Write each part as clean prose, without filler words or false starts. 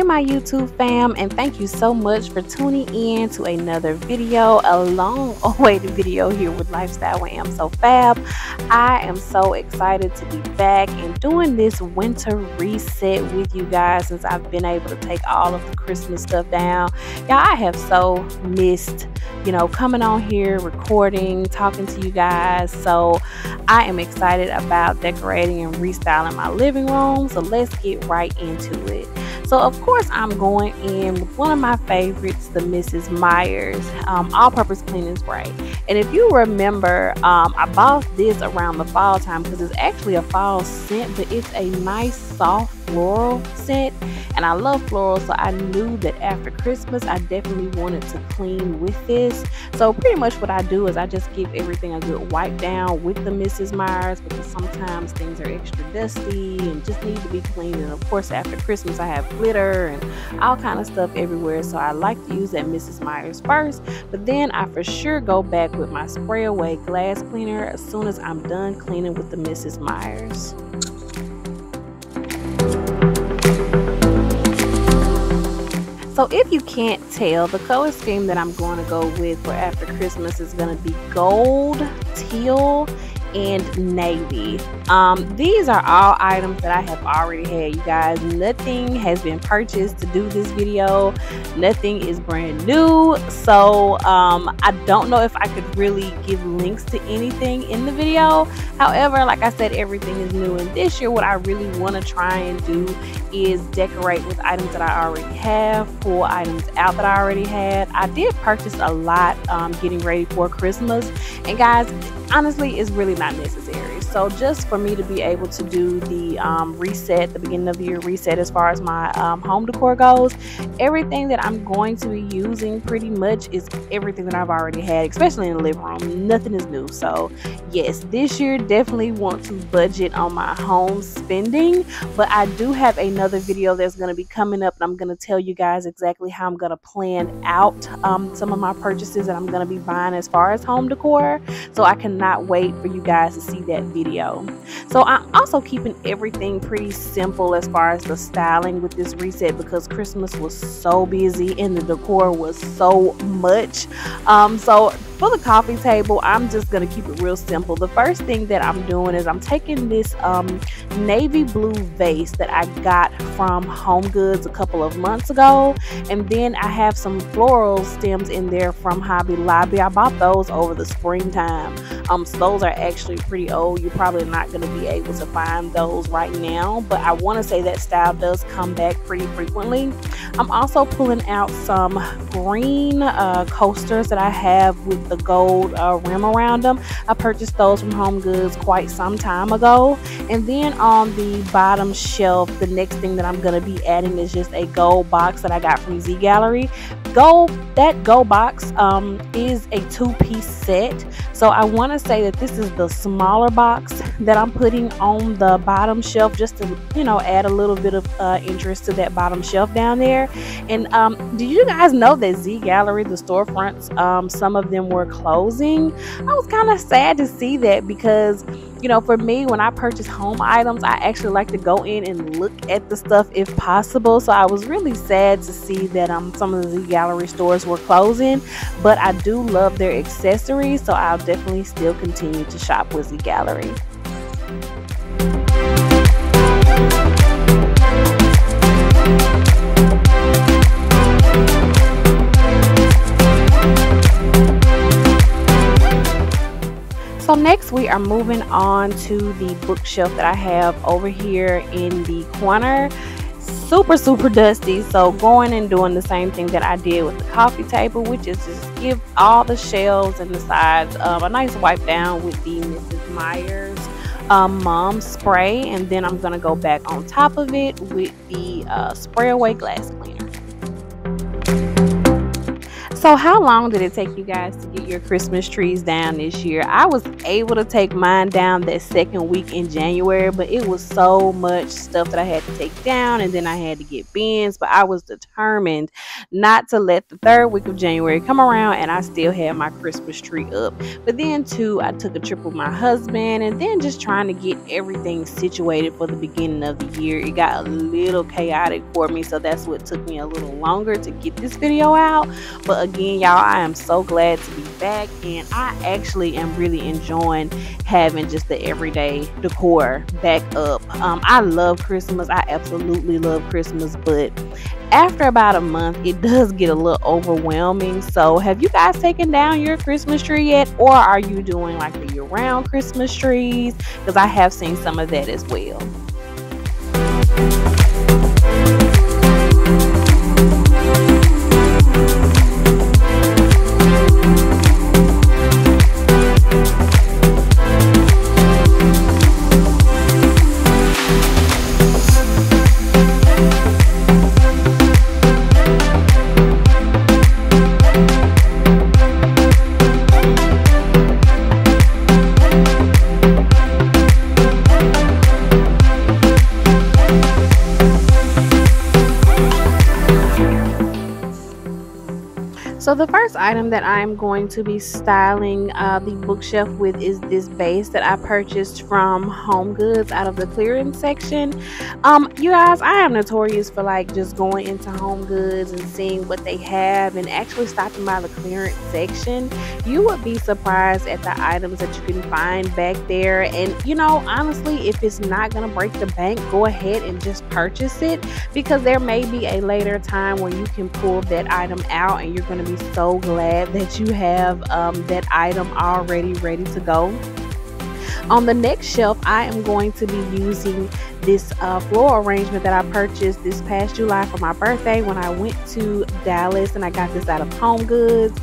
my YouTube fam, and thank you so much for tuning in to another video, a long awaited video here with Lifestyle with Amsofab. I am so excited to be back and doing this winter reset with you guys since I've been able to take all of the Christmas stuff down. Y'all, I have so missed coming on here, recording, talking to you guys. So I am excited about decorating and restyling my living room. So let's get right into it. So of course I'm going in with one of my favorites, the Mrs. Meyer's all-purpose cleaning spray. And if you remember, I bought this around the fall time because it's actually a fall scent, but it's a nice soft floral scent, and I love floral, so I knew that after Christmas I definitely wanted to clean with this. So pretty much what I do is I just give everything a good wipe down with the Mrs. Meyer's, because sometimes things are extra dusty and just need to be cleaned. And of course after Christmas I have glitter and all kind of stuff everywhere, so I like to use that Mrs. Meyer's first, but then I for sure go back with my spray away glass cleaner as soon as I'm done cleaning with the Mrs. Meyer's. So if you can't tell, the color scheme that I'm going to go with for after Christmas is going to be gold, teal, and navy. These are all items that I have already had, you guys. Nothing has been purchased to do this video. Nothing is brand new. So I don't know if I could really give links to anything in the video. However, like I said, everything is new, and this year what I really want to try and do is decorate with items that I already have, pull items out that I already had. I did purchase a lot getting ready for Christmas, and guys, honestly, it's really not necessary. So just for me to be able to do the reset, the beginning of the year reset as far as my home decor goes, everything that I'm going to be using pretty much is everything that I've already had, especially in the living room. Nothing is new. So yes, this year definitely want to budget on my home spending, but I do have another video that's going to be coming up, and I'm going to tell you guys exactly how I'm going to plan out some of my purchases that I'm going to be buying as far as home decor. So I cannot wait for you guys to see that video. So I'm also keeping everything pretty simple as far as the styling with this reset, because Christmas was so busy and the decor was so much. So for the coffee table, I'm just going to keep it real simple. The first thing that I'm doing is I'm taking this navy blue vase that I got from Home Goods a couple of months ago, and then I have some floral stems in there from Hobby Lobby. I bought those over the springtime. So those are actually pretty old. You're probably not going to be able to find those right now, but I want to say that style does come back pretty frequently. I'm also pulling out some green coasters that I have with the gold rim around them. I purchased those from Home Goods quite some time ago. And then on the bottom shelf, the next thing that I'm going to be adding is just a gold box that I got from Z Gallery. That gold box is a two-piece set, so I want to say that this is the smaller box that I'm putting on the bottom shelf, just to add a little bit of interest to that bottom shelf down there. And do you guys know that Z Gallery, the storefronts, some of them were closing? I was kind of sad to see that, because for me, when I purchase home items, I actually like to go in and look at the stuff if possible. So I was really sad to see that some of the Z Gallery stores were closing, but I do love their accessories, so I'll definitely still continue to shop with Z Gallery. So next we are moving on to the bookshelf that I have over here in the corner. Super dusty, so going and doing the same thing that I did with the coffee table, which is just give all the shelves and the sides a nice wipe down with the Mrs. Meyer's mom spray, and then I'm going to go back on top of it with the spray away glass cleaner. So how long did it take you guys to get your Christmas trees down this year? I was able to take mine down that second week in January, but it was so much stuff that I had to take down, and then I had to get bins. But I was determined not to let the third week of January come around and I still had my Christmas tree up. But then too, I took a trip with my husband, and then just trying to get everything situated for the beginning of the year, it got a little chaotic for me. So that's what took me a little longer to get this video out. But again, y'all, I am so glad to be back, and I actually am really enjoying having just the everyday decor back up. I love Christmas. I absolutely love Christmas, but after about a month, it does get a little overwhelming. So have you guys taken down your Christmas tree yet, or are you doing like the year-round Christmas trees? Because I have seen some of that as well. So the first item that I'm going to be styling the bookshelf with is this base that I purchased from Home Goods out of the clearance section. You guys, I am notorious for like just going into Home Goods and seeing what they have and actually stopping by the clearance section. You would be surprised at the items that you can find back there. And you know, honestly, if it's not gonna break the bank, go ahead and just purchase it, because there may be a later time where you can pull that item out and you're going to be so glad that you have that item already ready to go. On the next shelf, I am going to be using this floral arrangement that I purchased this past July for my birthday when I went to Dallas, and I got this out of Home Goods.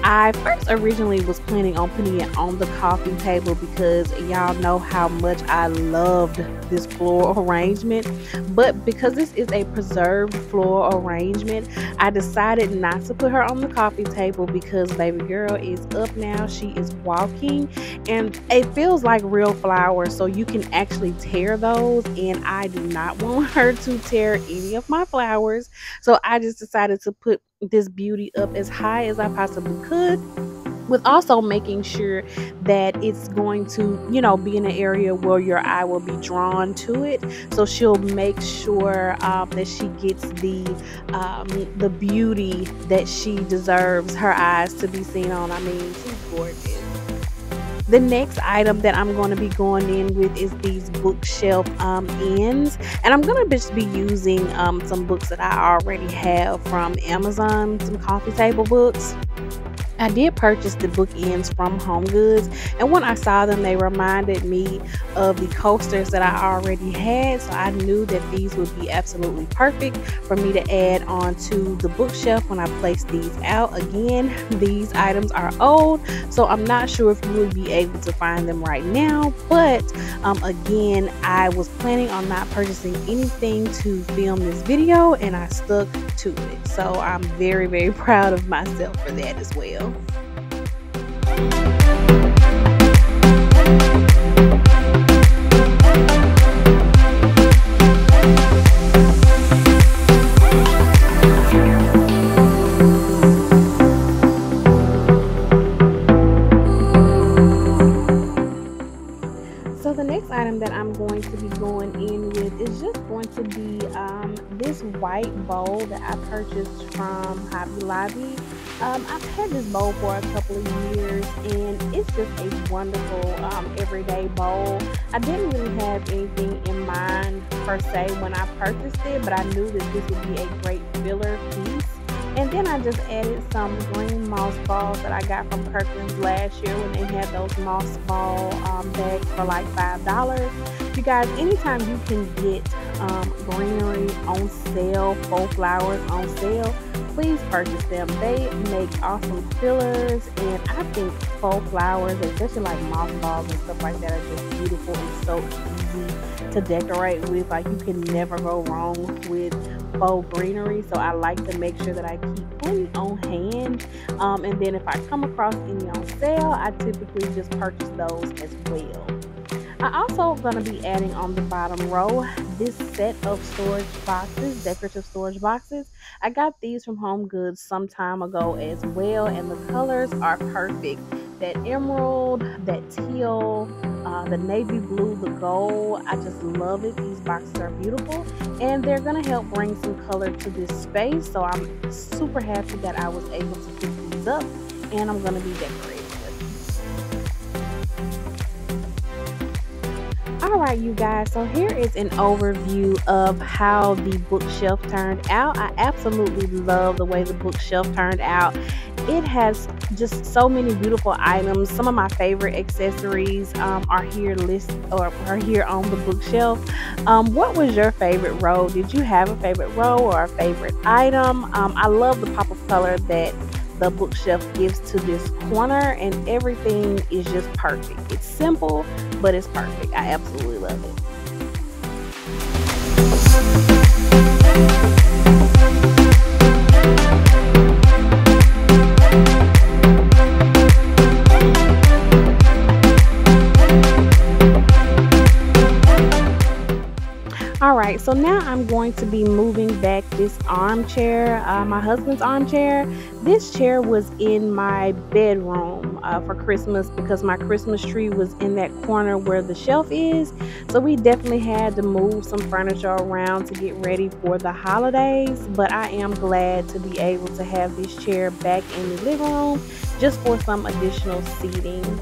I first originally was planning on putting it on the coffee table because y'all know how much I loved this floral arrangement, but because this is a preserved floral arrangement, I decided not to put her on the coffee table because baby girl is up now. She is walking, and it feels like real flowers, so you can actually tear those, and I do not want her to tear any of my flowers. So I just decided to put this beauty up as high as I possibly could, with also making sure that it's going to, you know, be in an area where your eye will be drawn to it. So she'll make sure that she gets the beauty that she deserves her eyes to be seen on. I mean, she's gorgeous. The next item that I'm going to be going in with is these bookshelf ends, and I'm going to just be using some books that I already have from Amazon, some coffee table books. I did purchase the bookends from Home Goods, and when I saw them, they reminded me of the coasters that I already had, so I knew that these would be absolutely perfect for me to add onto the bookshelf when I place these out. Again, these items are old, so I'm not sure if you will be able to find them right now, but again, I was planning on not purchasing anything to film this video, and I stuck to it, so I'm very, very proud of myself for that as well. So the next item that I'm going to be going in with is just going to be this white bowl that I purchased from Hobby Lobby. I've had this bowl for a couple of years, and it's just a wonderful everyday bowl. I didn't really have anything in mind per se when I purchased it, but I knew that this would be a great filler piece. And then I just added some green moss balls that I got from Kirkland's last year when they had those moss ball bags for like $5. You guys, anytime you can get greenery on sale, faux flowers on sale, please purchase them. They make awesome fillers, and I think faux flowers, especially like moss balls and stuff like that, are just beautiful and so easy to decorate with. Like, you can never go wrong with faux greenery, so I like to make sure that I keep plenty on hand. And then if I come across any on sale, I typically just purchase those as well. I also going to be adding on the bottom row this set of storage boxes, decorative storage boxes. I got these from Home Goods some time ago as well, and the colors are perfect. That emerald, that teal, the navy blue, the gold. I just love it. These boxes are beautiful, and they're going to help bring some color to this space. So I'm super happy that I was able to pick these up, and I'm going to be decorating. Alright, you guys, so here is an overview of how the bookshelf turned out. I absolutely love the way the bookshelf turned out. It has just so many beautiful items. Some of my favorite accessories are here are here on the bookshelf. What was your favorite row? Did you have a favorite row or a favorite item? I love the pop of color that the bookshelf gives to this corner, and everything is just perfect. It's simple, but it's perfect. I absolutely love it. Alright, so now I'm going to be moving back this armchair, my husband's armchair. This chair was in my bedroom for Christmas because my Christmas tree was in that corner where the shelf is. So we definitely had to move some furniture around to get ready for the holidays. But I am glad to be able to have this chair back in the living room just for some additional seating.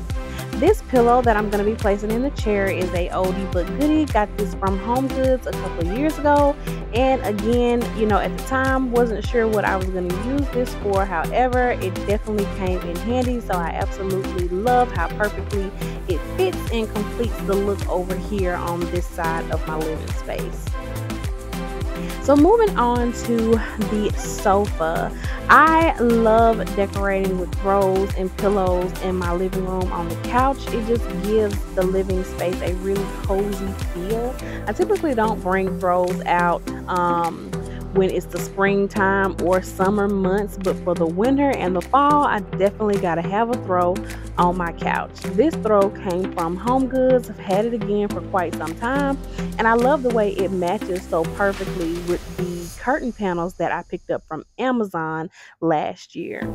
This pillow that I'm going to be placing in the chair is a oldie but goodie. Got this from Home Goods a couple of years ago, and again, you know, at the time wasn't sure what I was going to use this for. However, it definitely came in handy, so I absolutely love how perfectly it fits and completes the look over here on this side of my living space. So moving on to the sofa. I love decorating with throws and pillows in my living room on the couch. It just gives the living space a really cozy feel. I typically don't bring throws out when it's the springtime or summer months, but for the winter and the fall, I definitely got to have a throw on my couch. This throw came from Home Goods. I've had it again for quite some time, and I love the way it matches so perfectly with the curtain panels that I picked up from Amazon last year.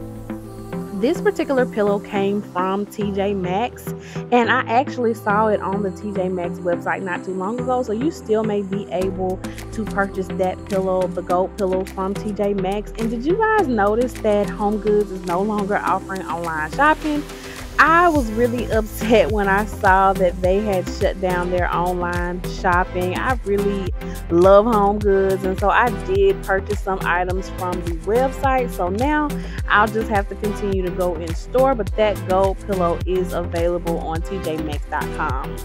This particular pillow came from TJ Maxx, and I actually saw it on the TJ Maxx website not too long ago, so you still may be able to purchase that pillow, the gold pillow from TJ Maxx. And did you guys notice that Home Goods is no longer offering online shopping? I was really upset when I saw that they had shut down their online shopping. I really love Home Goods, and so I did purchase some items from the website. So now I'll just have to continue to go in store, but that gold pillow is available on tjmaxx.com.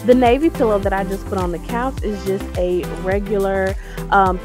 The navy pillow that I just put on the couch is just a regular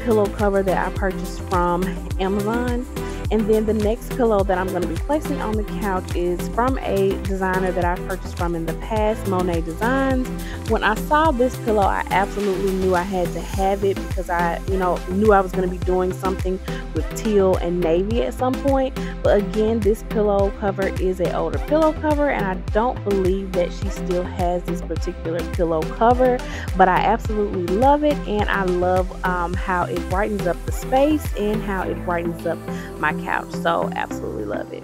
pillow cover that I purchased from Amazon. And then the next pillow that I'm going to be placing on the couch is from a designer that I've purchased from in the past, Monet Designs. When I saw this pillow, I absolutely knew I had to have it because I, knew I was going to be doing something with teal and navy at some point. But again, this pillow cover is an older pillow cover, and I don't believe that she still has this particular pillow cover. But I absolutely love it, and I love how it brightens up the space and how it brightens up my couch. So absolutely love it.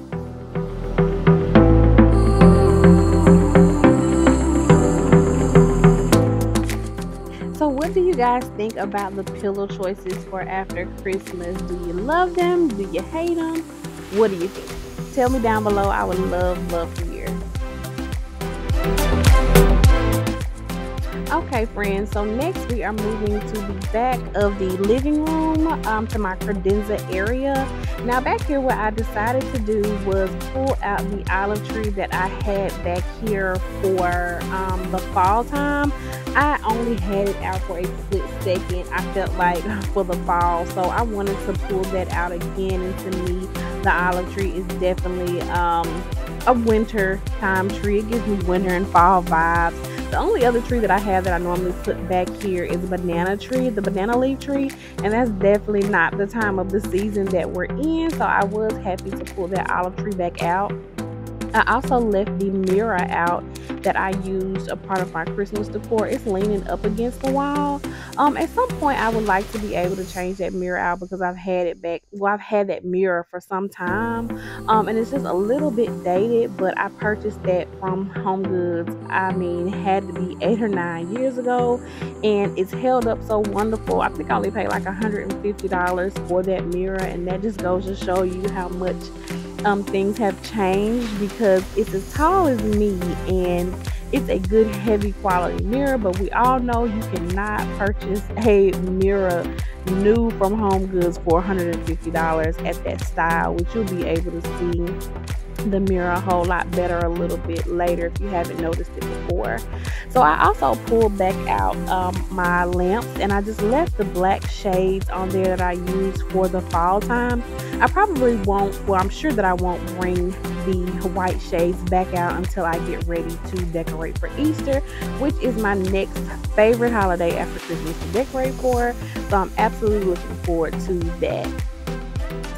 So what do you guys think about the pillow choices for after Christmas? Do you love them? Do you hate them? What do you think? Tell me down below. I would love to hear. Okay, friends, so next we are moving to the back of the living room, to my credenza area. Now back here, what I decided to do was pull out the olive tree that I had back here for the fall time. I only had it out for a split second, I felt like, for the fall, so I wanted to pull that out again. And to me, the olive tree is definitely a winter time tree. It gives me winter and fall vibes. The only other tree that I have that I normally put back here is a banana tree, the banana leaf tree, and that's definitely not the time of the season that we're in, so I was happy to pull that olive tree back out. I also left the mirror out that I used a part of my Christmas decor. It's leaning up against the wall. At some point I would like to be able to change that mirror out because I've had it back. Well, I've had that mirror for some time, and it's just a little bit dated. But I purchased that from Home Goods. I mean, had to be 8 or 9 years ago, and it's held up so wonderful. I think I only paid like $150 for that mirror, and that just goes to show you how much things have changed, because it's as tall as me and it's a good heavy quality mirror. But we all know you cannot purchase a mirror new from Home Goods for $150 at that style, which you'll be able to see the mirror a whole lot better a little bit later if you haven't noticed it before. So I also pulled back out my lamps, and I just left the black shades on there that I use for the fall time. I probably won't, well, I'm sure that I won't bring the white shades back out until I get ready to decorate for Easter, which is my next favorite holiday after Christmas to decorate for. So I'm absolutely looking forward to that.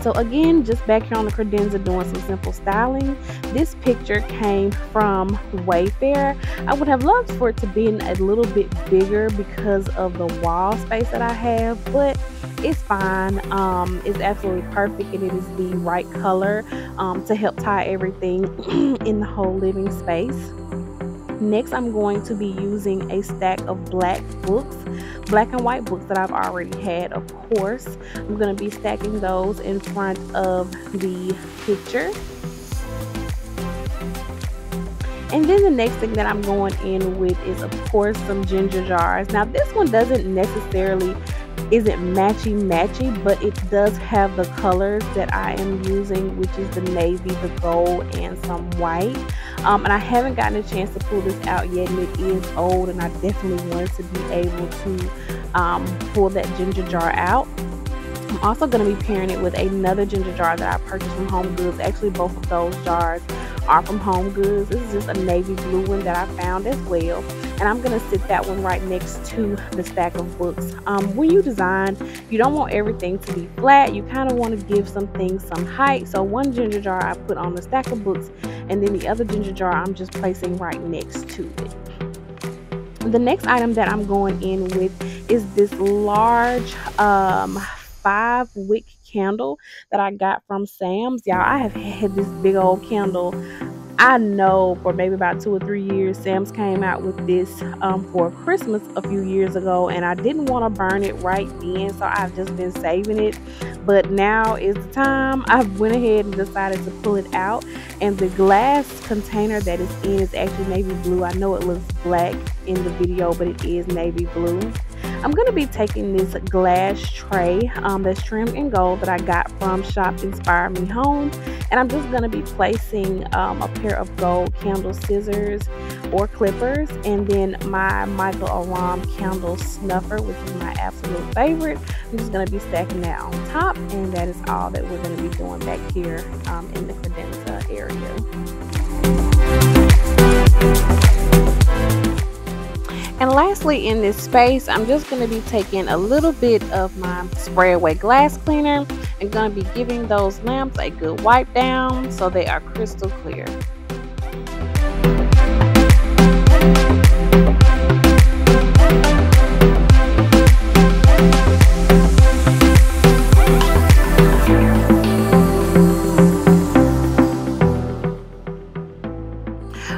So again, just back here on the credenza doing some simple styling. This picture came from Wayfair. I would have loved for it to be a little bit bigger because of the wall space that I have, but it's fine. It's absolutely perfect, and it is the right color to help tie everything in the whole living space. Next, I'm going to be using a stack of black and white books that I've already had, of course. I'm going to be stacking those in front of the picture. And then the next thing that I'm going in with is, of course, some ginger jars. Now, this one isn't matchy, but it does have the colors that I am using, which is the navy, the gold, and some white. And I haven't gotten a chance to pull this out yet, and it is old, and I definitely wanted to be able to pull that ginger jar out. I'm also going to be pairing it with another ginger jar that I purchased from Home Goods. Actually, both of those jars are from Home Goods. This is just a navy blue one that I found as well, and I'm going to sit that one right next to the stack of books. When you design, you don't want everything to be flat. You kind of want to give some things some height. So one ginger jar I put on the stack of books, and then the other ginger jar I'm just placing right next to it. The next item that I'm going in with is this large 5-wick candle that I got from Sam's. Y'all, I have had this big old candle, I know, for maybe about 2 or 3 years. Sam's came out with this for Christmas a few years ago, and I didn't want to burn it right then, so I've just been saving it. But now is the time. I went ahead and decided to pull it out, and the glass container that it's in is actually navy blue. I know it looks black in the video, but it is navy blue. I'm going to be taking this glass tray that's trimmed in gold that I got from Shop Inspire Me Home, and I'm just going to be placing a pair of gold candle scissors or clippers, and then my Michael Aram candle snuffer, which is my absolute favorite. I'm just going to be stacking that on top, and that is all that we're going to be doing back here in the credenza area. And lastly, in this space, I'm just going to be taking a little bit of my spray away glass cleaner and going to be giving those lamps a good wipe down so they are crystal clear.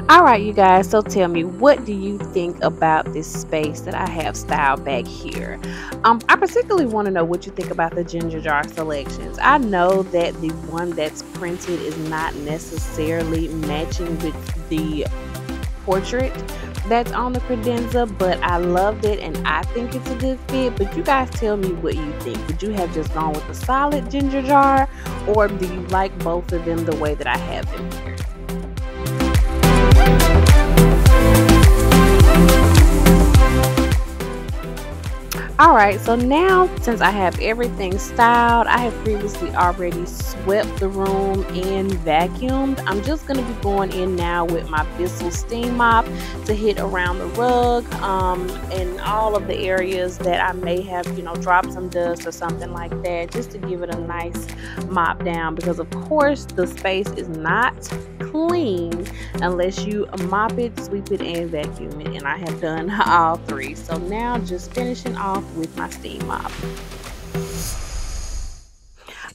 Alright, you guys, so tell me, what do you think about this space that I have styled back here? I particularly want to know what you think about the ginger jar selections. I know that the one that's printed is not necessarily matching with the portrait that's on the credenza, but I loved it and I think it's a good fit. But you guys tell me what you think. Would you have just gone with the solid ginger jar, or do you like both of them the way that I have them here? Alright, so now since I have everything styled, I have previously already swept the room and vacuumed. I'm just going to be going in now with my Bissell steam mop to hit around the rug and all of the areas that I may have, dropped some dust or something like that, just to give it a nice mop down, because of course the space is not clean unless you mop it, sweep it, and vacuum it, and I have done all three. So now just finishing off with my steam mop.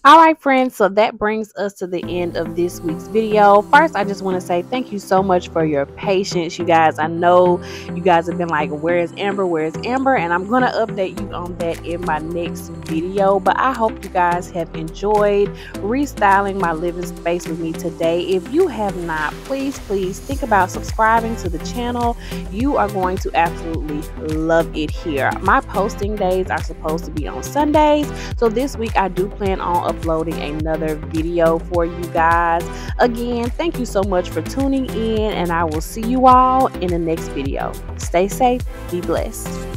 Alright friends, so that brings us to the end of this week's video. First, I just want to say thank you so much for your patience, you guys. I know you guys have been like, where is Amber, where is Amber? And I'm going to update you on that in my next video. But I hope you guys have enjoyed restyling my living space with me today. If you have not, please think about subscribing to the channel. You are going to absolutely love it here. My posting days are supposed to be on Sundays, so this week I do plan on uploading another video for you guys. Again, thank you so much for tuning in, and I will see you all in the next video. Stay safe, be blessed.